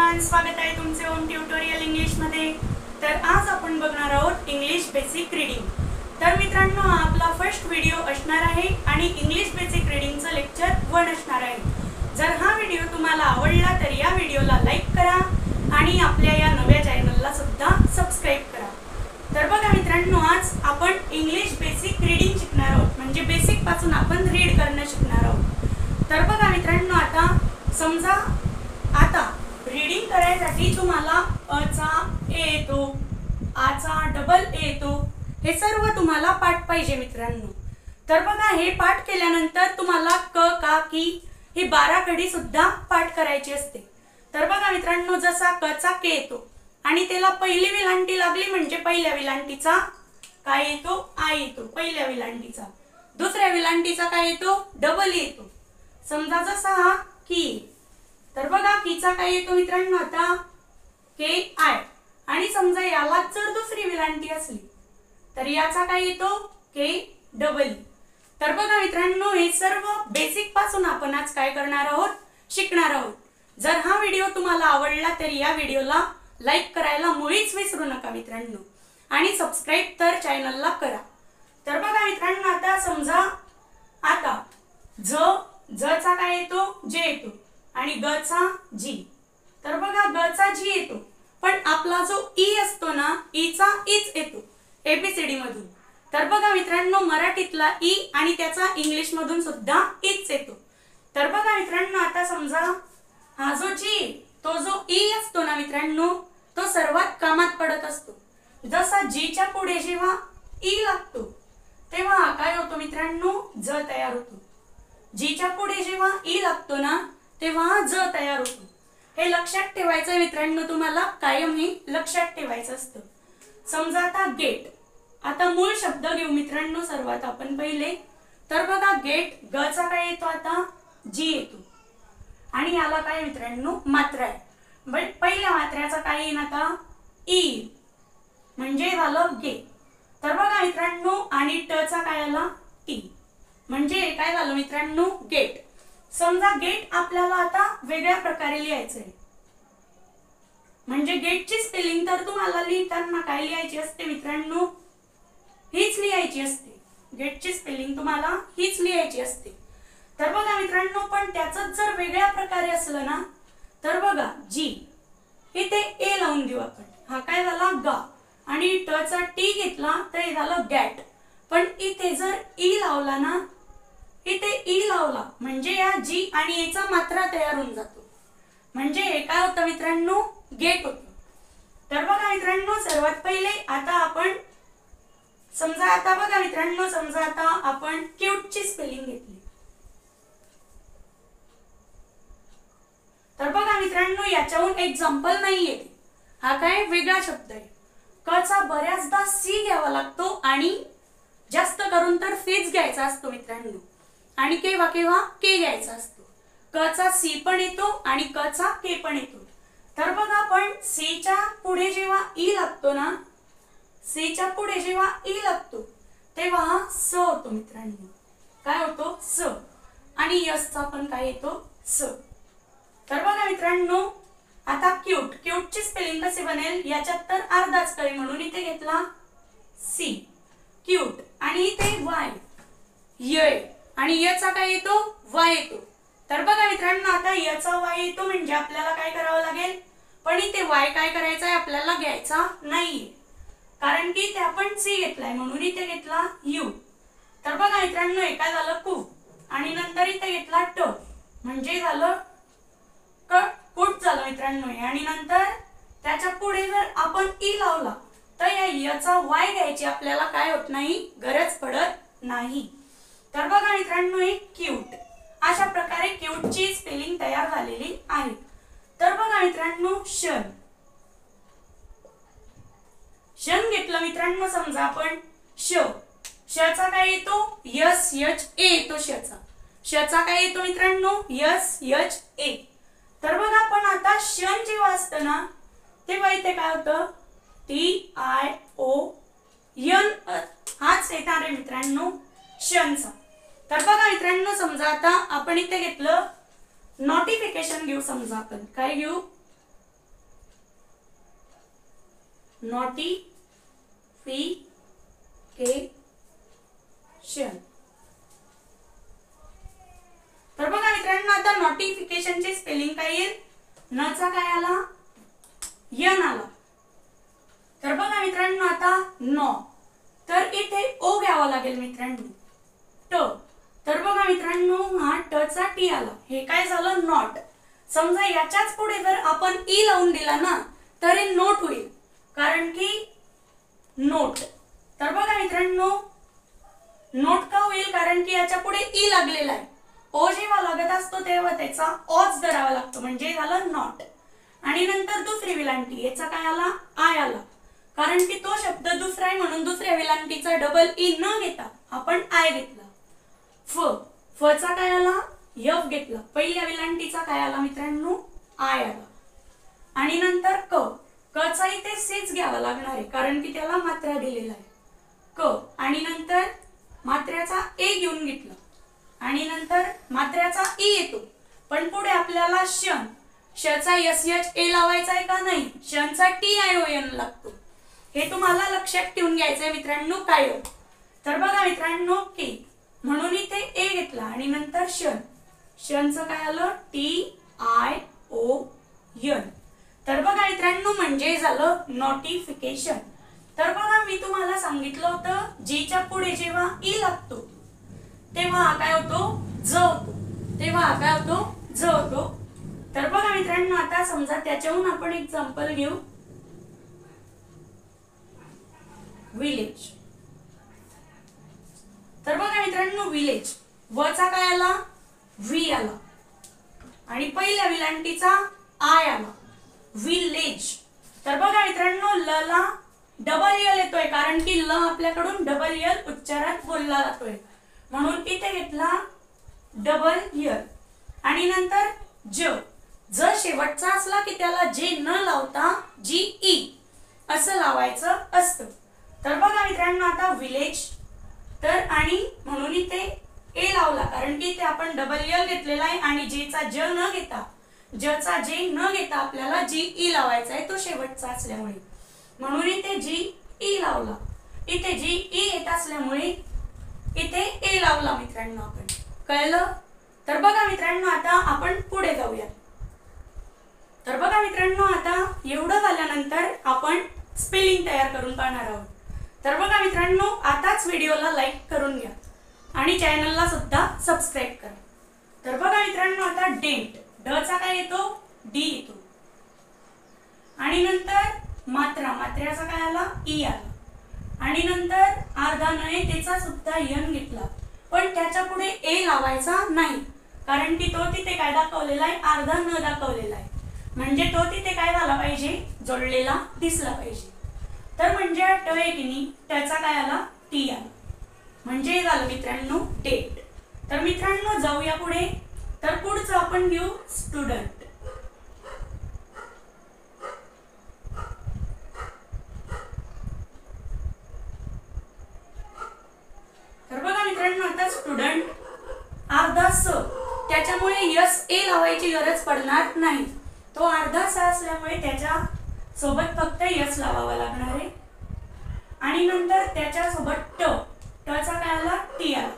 Everyone, स्वागत आहे तुमचे होम ट्युटोरियल इंग्लिश मध्ये। तर आज आपण बघणार आहोत इंग्लिश बेसिक रीडिंग। तर मित्रांनो, हा आपला फर्स्ट व्हिडिओ असणार आहे आणि इंग्लिश बेसिक रीडिंगचं लेक्चर 1 असणार आहे। जर हा व्हिडिओ तुम्हाला आवडला तर या व्हिडिओला लाईक करा आणि आपल्या या नव्या चॅनलला सुद्धा सबस्क्राइब करा। तर बघा मित्रांनो, आज आपण इंग्लिश बेसिक रीडिंग शिकणार आहोत, म्हणजे बेसिक पासून आपण रीड करणं शिकणार आहोत। तर बघा मित्रांनो, आता समजा आता रीडिंग करायसाठी तुम्हाला अ चा ए येतो, आ चा डबल ए येतो, हे सर्व तुम्हाला पाठ पाहिजे मित्रांनो। तर बघा, हे पाठ केल्यानंतर तुम्हाला क का की ही 12 कडी सुद्धा पाठ करायची असते। तर बघा मित्रांनो, जसा क चा के येतो आणि त्याला पहिली विलांटी लागली म्हणजे पहिल्या विलांटीचा काय येतो, आ येतो पहिल्या विलांटीचा। दुसऱ्या विलांटीचा काय येतो, डबल येतो। समजा जसा हा की, तर बघा कीचा काय येतो मित्रांनो, आता के आय, आणि समजा याला जर दुसरी विलांटी असली तर याचा काय येतो, के डबल। तर बघा मित्रांनो, हे सर्व बेसिक पासून आपण आज काय करणार आहोत, शिकणार आहोत। जर हा व्हिडिओ तुम्हाला आवडला तर या व्हिडिओला लाईक करायला मुळीच विसरू नका मित्रांनो, आणि सबस्क्राइब तर चॅनलला करा। तर बघा मित्रांनो, आता समजा आता ज चा काय येतो, जे येतो, आणि ग चा जी। तर बघा, ग चा जी येतो, पण आपला जो ई असतो ना, ई चा इच येतो एबीसीडी मधून। तर बघा मित्रांनो, मराठीतला ई आणि त्याचा इंग्लिश मधून सुद्धा इच येतो। तर बघा मित्रांनो, आता समजा हा जो जी, तो जो ई असतो ना मित्रांनो, तो सर्वात कामात पडत असतो। जसा जी च्या पुढे जेव्हा ई लागतो तेव्हा काय होतो मित्रांनो, ज तयार होतो। जी च्या पुढे जेव्हा ई लागतो ना तेव्हा ज तयार होतो। हे लक्षात ठेवायचं मित्रांनो, तुम्हाला कायम हे लक्षात ठेवायचं असतं। समजा आता गेट, आता मूळ शब्द घेऊ मित्रांनो सर्वात आपण पहिले। तर बघा, गेट ग चा काय येतो, आता जी येतो, आणि याला काय मित्रांनो, मात्रा आहे। पहिल्या मात्र्याचा काय येईल, आता ई, म्हणजे झालं गे। तर बघा मित्रांनो, आणि ट चा काय आला, टी, म्हणजे काय झालं मित्रांनो, गेट। समजा गेट आपल्याला आता वेगळ्या प्रकारे लिहायचंय, म्हणजे गेटची स्पेलिंग तर तुम्हाला लिहिताना काय लिहायची असते मित्रांनो, हीच लिहायची असते। गेटची स्पेलिंग तुम्हाला हीच लिहायची असते। तर बघा मित्रांनो, पण त्याचं जर वेगळ्या प्रकारे असलं ना, तर बघा जी, इथे ए लावून देऊ आपण, हा काय झाला गा, आणि ट चा टी घेतला तर हे झालं गॅट। पण इथे जर ई लावला ना, इथे ई लावला म्हणजे या जी आणि ए चा मात्रा तयार होऊन जातो, म्हणजे हे काय होतं मित्रांनो, गेट होतं। तर बघा मित्रांनो, सर्वात पहिले आता आपण समजा, आता बघा मित्रांनो, समजा आता आपण क्यूट ची स्पेलिंग घेतली। तर बघा मित्रांनो, याच्याहून एक्झाम्पल नाही येते, हा काय वेगळा शब्द आहे। क चा बऱ्याचदा सी घ्यावा लागतो आणि जास्त करून तर सीच घ्यायचा असतो मित्रांनो, आणि केव्हा केव्हा के घ्यायचा असतो। क चा सी पण येतो आणि क चा के पण येतो। तर बघा, पण सी च्या पुढे जेव्हा ई लागतो ना, सी च्या पुढे जेव्हा ई लागतो तेव्हा हा स होतो मित्रांनो, काय होतो, स, आणि यस चा पण काय येतो, स। तर बघा मित्रांनो, आता क्यूट, क्यूट ची स्पेलिंग कशी बनेल, याच्यात तर अर्धाच कळी म्हणून इथे घेतला सी क्यूट, आणि इथे वाय य, आणि य चा काय येतो, वाय येतो। तर बघा मित्रांनो, आता य चा वाय येतो म्हणजे आपल्याला काय करावं लागेल, पण इथे वाय काय करायचा आहे, आपल्याला घ्यायचा नाहीये, कारण की इथे आपण सी घेतलाय म्हणून इथे घेतला यू। तर बघा मित्रांनो, हे काय झालं कू, आणि नंतर इथे घेतला ट, म्हणजे झालं कुट झालं मित्रांनो, आणि नंतर त्याच्या पुढे जर आपण ई लावला तर या य चा वाय घ्यायची आपल्याला काय होत नाही, गरज पडत नाही। तर बघा मित्रांनो, एक क्यूट, अशा प्रकारे क्यूट ची स्पेलिंग तयार झालेली आहे। तर बघा मित्रांनो, शन, शन घेतलं मित्रांनो, समजा आपण श, श चा काय येतो, यस एच ए येतो, श चा काय येतो मित्रांनो, यस एच ए। तर बघा, पण आता शन जेव्हा असतं ना तेव्हा इथे काय होतं, टी आय ओ एन, हाच येणार आहे मित्रांनो शनचा। तर बघा मित्रांनो, समजा आता आपण इथे घेतलं नोटिफिकेशन घेऊ, समजा आपण काय घेऊ, नोटिफिकेशन. तर बघा मित्रांनो आता नोटिफिकेशनची स्पेलिंग काय येईल? न चा काय आला? यन आला. तर बघा मित्रांनो आता नो, तर इथे ओ घ्यावा लागेल मित्रांनो. ट, तर बघा मित्रांनो हा ट चा टी आला. हे काय झालं? नॉट. समजा याच्याच पुढे जर आपण ई लावून दिला ना तर हे नोट होईल, कारण की नोट. तर बघा मित्रांनो नोट का होईल? कारण की याच्या पुढे ई लागलेला आहे. ओ जेव्हा लागत असतो तेव्हा त्याचा ऑच धरावा लागतो, म्हणजे झालं नॉट. आणि नंतर दुसरी विलांटी, याचा काय आला? आय आला, कारण की तो शब्द दुसरा आहे म्हणून दुसऱ्या विलांटीचा डबल ई न घेता आपण आय घेतला. फ, फ चा काय आला? यफ घेतला. पहिल्या विलांटीचा काय आला मित्रांनो? आय आला. आणि नंतर क, क चा इथे सेच घ्यावा लागणार आहे, कारण की त्याला मात्रा दिलेला आहे. क आणि नंतर मात्र्याचा ए घेऊन घेतला आणि नंतर मात्र्याचा ई येतो, पण पुढे आपल्याला शन, शचा एस एच ए लावायचा आहे का? नाही, शनचा टी आय ओ एन लागतो. हे तुम्हाला लक्षात ठेवून घ्यायचंय मित्रांनो. काय? तर बघा मित्रांनो के, म्हणून इथे ए घेतला आणि नंतर शन, शनचं काय आलं? T I O N. तर बघा मित्रांनो म्हणजे झालं नोटिफिकेशन. तर बघा मी तुम्हाला सांगितलं होतं जीच्या पुढे जेव्हा ई लागतो तेव्हा हा काय होतो? ज होतो. तेव्हा हा काय होतो? ज होतो. तर बघा मित्रांनो आता समजा त्याच्याहून आपण एक्झाम्पल घेऊ. विलेज. तर बघा मित्रांनो विलेज, व चा काय आला? व्ही आला आणि पहिल्या विलांटीचा आय आला. विलेज. तर बघा मित्रांनो ल ला डबल यल येतोय, कारण की ल आपल्याकडून डबल यल उच्चारात बोलला जातोय, म्हणून इथे घेतला डबल यल. आणि नंतर ज, ज शेवटचा असला की त्याला जे न लावता जी ई असं लावायचं असतं. तर बघा मित्रांनो आता विलेज, तर आणि म्हणून इथे ए लावला, कारण की इथे आपण डबल यल घेतलेला आहे आणि जे चा ज न घेता, ज चा जे न घेता आपल्याला जी ई लावायचा आहे, तो शेवटचा असल्यामुळे, म्हणून इथे जी ई लावला. इथे जी ई येत असल्यामुळे इथे ए लावला मित्रांनो आपण. कळलं? तर बघा मित्रांनो आता आपण पुढे जाऊया. तर बघा मित्रांनो आता एवढं झाल्यानंतर आपण स्पेलिंग तयार करून पाहणार आहोत. तर बघा मित्रांनो आताच व्हिडिओला लाईक करून घ्या आणि चॅनलला सुद्धा सबस्क्राईब करा. तर बघा मित्रांनो आता डेंट, ड चा काय येतो? डी येतो. आणि नंतर मात्रा, मात्र्याचा काय आला? ई आला. आणि नंतर अर्धा नये त्याचा सुद्धा यन घेतला, पण त्याच्या पुढे ए लावायचा नाही, कारण की तो तिथे काय दाखवलेला आहे? अर्धा न दाखवलेला आहे, म्हणजे तो तिथे काय झाला पाहिजे? जोडलेला दिसला पाहिजे. तर म्हणजे ट आहे की नाही, त्याचा काय आला? टी आला, म्हणजे झालं मित्रांनो डेट. तर मित्रांनो जाऊया पुढे. तर पुढचं आपण घेऊ स्टुडंट. तर बघा मित्रांनो आता स्टुडंट अर्धा स, त्याच्यामुळे यस ए लावायची गरज पडणार नाही, तो अर्धा स असल्यामुळे त्याच्या सोबत फक्त यस लावावा लागणार आहे. आणि नंतर त्याच्या सोबत ट, ट चा काय आला? टी आला.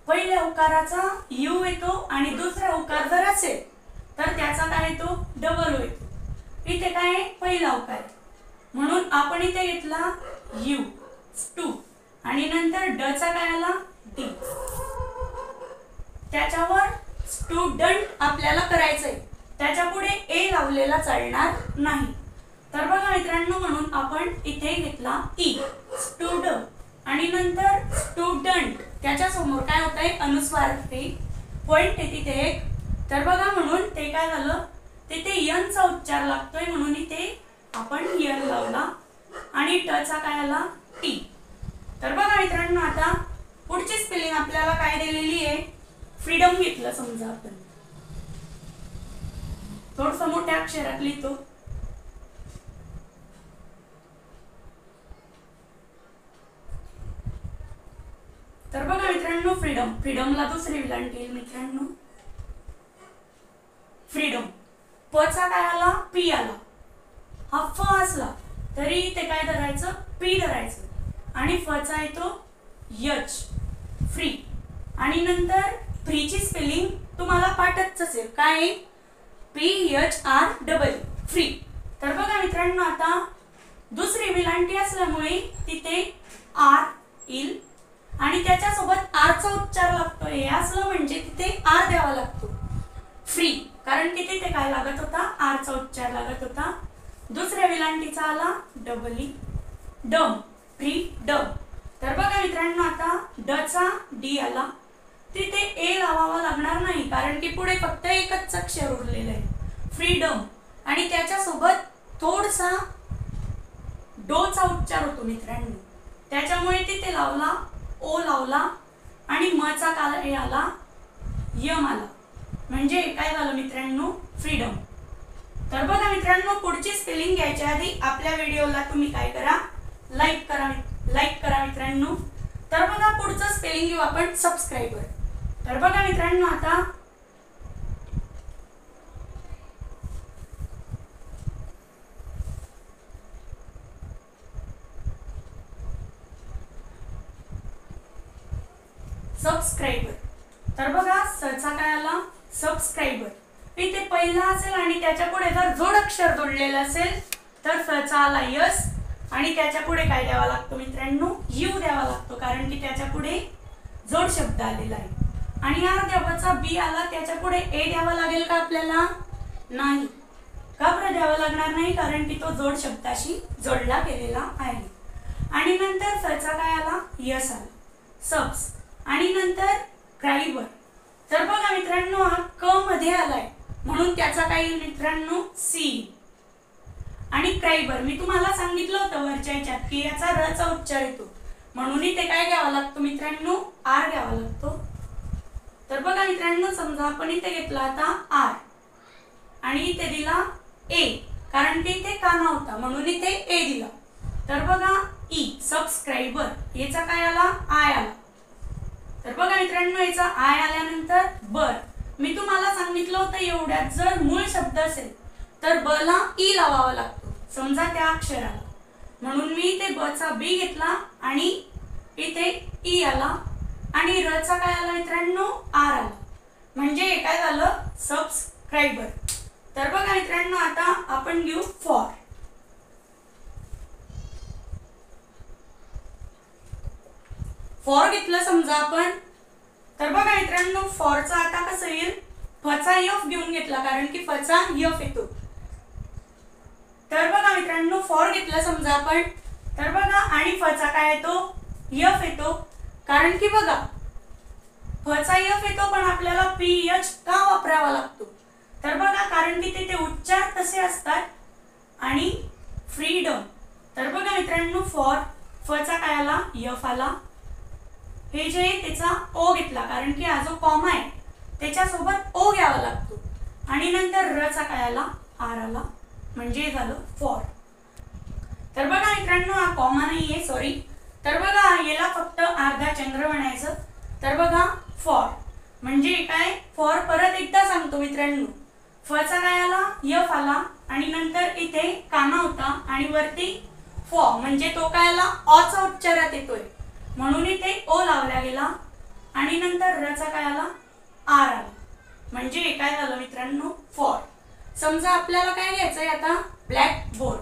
पहिल्या उकाराचा यू येतो आणि दुसरा उकार जर असेल तर त्याचा काय येतो? डबल ओ येतो. इथे काय आहे? पहिला उकार, म्हणून आपण इथे घेतला यू, स्टू, आणि नंतर ड चा काय आला? डी. त्याच्यावर स्टुडंट आपल्याला करायचंय, त्याच्या पुढे ए लावलेला चालणार नाही. तर बघा मित्रांनो म्हणून आपण इथे घेतला ई, स्टुड, आणि नंतर स्टुडंट, त्याच्या समोर काय होत आहे? अनुस्वार पॉइंट आहे तिथे एक. तर बघा म्हणून ते काय झालं? तिथे यन चा उच्चार लागतोय, म्हणून इथे आपण यन लावला आणि ट चा काय आला? टी. तर बघा मित्रांनो आता पुढची स्पेलिंग आपल्याला काय दिलेली आहे? फ्रीडम घेतलं समजा आपण, थोडस मोठ्या अक्षरात लिहितो. तर बघा मित्रांनो फ्रीडम, फ्रीडमला दुसरी विलांटी येईल मित्रांनो फ्रीडम. प चा काय आला? पी आला. हा फ असला तर तरी इथे काय धरायचं, पी धरायचं. आणि फचा येतो यच, फ्री. आणि नंतर फ्रीची स्पेलिंग तुम्हाला पाठच असेल, काय, PHR, फ्री. तर बघा मित्रांनो, आता दुसरी विलांटी असल्यामुळे तिथे आर येईल आणि त्याच्यासोबत आरचा उच्चार लागतो. हे असलं म्हणजे तिथे आर द्यावा लागतो, फ्री. कारण की तिथे काय लागत होता, आरचा उच्चार लागत होता. दुसऱ्या विलांटीचा आला डबली, डम, फ्रीडम. तर बघा मित्रांनो, आता डचा डी आला, तिथे ए लावावा लागणार नाही कारण की पुढे फक्त एकच अक्षर उरलेलं आहे, फ्रीडम. आणि त्याच्यासोबत थोडासा डोचा उच्चार होतो मित्रांनो, त्याच्यामुळे तिथे लावला ओ लावला आणि मचा काय आला, यम आला. म्हणजे काय झालं मित्रांनो, फ्रीडम. तर बघा मित्रांनो, पुढची स्पेलिंग घ्यायच्या आधी आपल्या व्हिडिओला तुम्ही काय करा, लाईक करा मित्रांनो. तर बघा पुढचं स्पेलिंग घेऊ आपण सबस्क्रायबर. तर बघा मित्रांनो, आता सबस्क्रायबर. तर बघा सचा काय आला, सबस्क्रायबर. इथे पहिला असेल आणि त्याच्या पुढे जर जोड अक्षर जोडलेलं असेल तर सचा आला यस आणि त्याच्या पुढे काय द्यावा लागतो मित्रांनो, यू द्यावा लागतो कारण की त्याच्या पुढे जोड शब्द आलेला आहे. आणि अर्ध्याचा बी आला, त्याच्या पुढे ए द्यावा लागेल का आपल्याला, नाही. का बरं द्यावा लागणार नाही, कारण की तो जोड शब्दाशी जोडला गेलेला आहे. आणि नंतर सचा काय आला, यस आला, सबस. आणि नंतर क्रायबर. तर बघा मित्रांनो, हा क मध्ये आलाय म्हणून त्याचा काय येईल मित्रांनो, सी. आणि क्रायबर मी तुम्हाला सांगितलं होतं वरच्या ह्याच्यात की याचा रचा उच्चार येतो म्हणून इथे काय घ्यावा लागतो मित्रांनो, आर घ्यावा लागतो. तर बघा मित्रांनो, समजा आपण इथे घेतला आता आर आणि इथे दिला ए कारण की इथे काना होता म्हणून इथे ए दिला. तर बघा ई, सबस्क्रायबर, याचा काय आला, आय आला. तर बघा मित्रांनो, याचा आय आल्यानंतर बर. मी तुम्हाला सांगितलं होतं एवढ्यात जर मूळ शब्द असेल तर ब ला ई लावावा लागतो, समजा त्या अक्षराला, म्हणून मी इथे ब चा बी घेतला आणि इथे ई आला आणि र चा काय आला मित्रांनो, आर आला. म्हणजे काय झालं, सबस्क्रायबर. तर बघा मित्रांनो, आता आपण घेऊ फॉर. फॉर घेतलं समजा आपण, तर बघा मित्रांनो, फॉरचा आता कसं येईल, फचा यफ घेऊन घेतला कारण की फचा यफ येतो. तर बघा मित्रांनो, फॉर घेतलं समजा आपण, तर बघा आणि फचा काय येतो, यफ येतो. कारण की बघा फचा यफ येतो पण आपल्याला पीएच का वापरावा लागतो, तर बघा कारण की तिथे उच्चार तसे असतात. आणि फ्रीडम. तर बघा मित्रांनो, फॉर फचा काय आला, यफ आला. हे जे त्याचा ओ घेतला कारण की हा जो कॉमा आहे त्याच्यासोबत ओ घ्यावा लागतो आणि नंतर र चा काय आला, आर आला. म्हणजे झालं फॉर. तर बघा मित्रांनो, हा कॉमा नाहीये, सॉरी. तर बघा याला फक्त अर्धा चंद्र म्हणायचं. तर बघा फॉर म्हणजे काय, फॉर परत एकदा सांगतो मित्रांनो, फचा काय आला, यफ आला आणि नंतर इथे काना होता आणि वरती फॉ म्हणजे तो काय आला, ऑचा उच्चारात येतोय म्हणून इथे ओ लावला गेला आणि नंतर र चा काय आला, आर आला. म्हणजे काय झालं मित्रांनो, फॉर. समजा आपल्याला काय घ्यायचंय आता, ब्लॅक बोर्ड.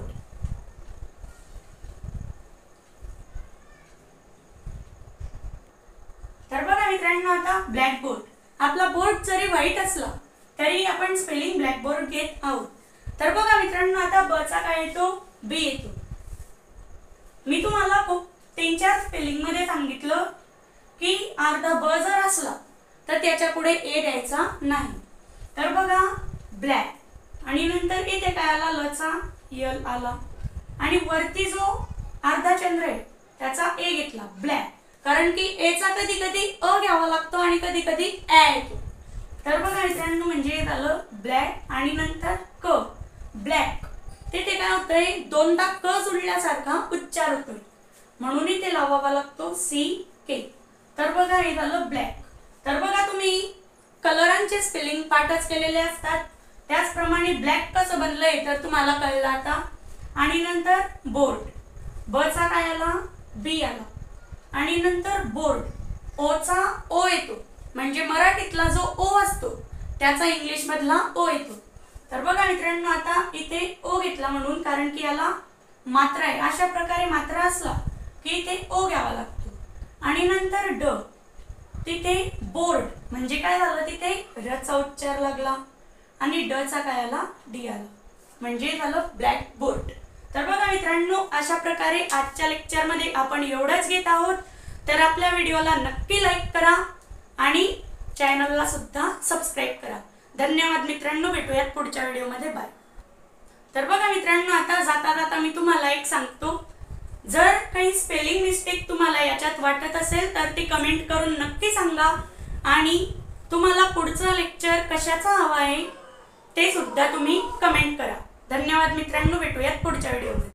तर बघा मित्रांनो, आता ब्लॅक बोर्ड, आपला बोर्ड जरी व्हाईट असला तरी आपण स्पेलिंग ब्लॅक बोर्ड घेत आहोत. तर बघा मित्रांनो, आता ब चा काय येतो, बी येतो. मी तुम्हाला खूप 3-4 स्पेलिंग मध्ये सांगितलं की अर्धा ब जर असला तर त्याच्या पुढे ए द्यायचा नाही. तर बघा ब्लॅक आणि नंतर इथे काय आला, ल चा यल आला आणि वरती जो अर्धा चंद्र आहे त्याचा ए घेतला, ब्लॅक. कारण की ए चा कधी कधी अ घ्यावा लागतो आणि कधी कधी ए येतो. तर बघा मित्रांनो, म्हणजे झालं ब्लॅक आणि नंतर क, ब्लॅक. तिथे काय होतंय, दोनदा क जुळल्यासारखा उच्चार होतोय म्हणून इथे लावावा लागतो सी के. तर बघा हे झालं ब्लॅक. तर बघा तुम्ही कलरांचे स्पेलिंग पाठच केलेले असतात, त्याचप्रमाणे ब्लॅक कसं बनलंय तर तुम्हाला कळलं आता. आणि नंतर बोर्ड, ब चा काय आला, बी आला, आणि नंतर बोर्ड, ओ चा ओ येतो, म्हणजे मराठीतला जो ओ असतो त्याचा इंग्लिश मधला ओ येतो. तर बघा मित्रांनो, आता इथे ओ घेतला म्हणून, कारण की याला मात्रा आहे. अशा प्रकारे मात्रा असला की इथे ओ घ्यावा लागतो. आणि नंतर ड, तिथे बोर्ड म्हणजे काय झालं, तिथे र चा उच्चार लागला आणि ड चा काय आला, डी आला, म्हणजे झालं ब्लॅक बोर्ड. तर बघा मित्रांनो, अशा प्रकारे आजच्या लेक्चर मध्ये आपण एवढंच घेत आहोत. तर आपल्या व्हिडिओला नक्की लाईक करा आणि चॅनलला सुद्धा सबस्क्राईब करा. धन्यवाद मित्रांनो, भेटूयात पुढच्या व्हिडिओमध्ये. बाय. तर बघा मित्रांनो, आता जाता जाता मी तुम्हाला एक सांगतो, जर काही स्पेलिंग मिस्टेक तुम्हाला याच्यात वाटत असेल तर ती कमेंट करून नक्की सांगा, आणि तुम्हाला पुढचं लेक्चर कशाचा हवा आहे ते सुद्धा तुम्ही कमेंट करा. धन्यवाद मित्रांनो, भेटूयात पुढच्या व्हिडिओमध्ये.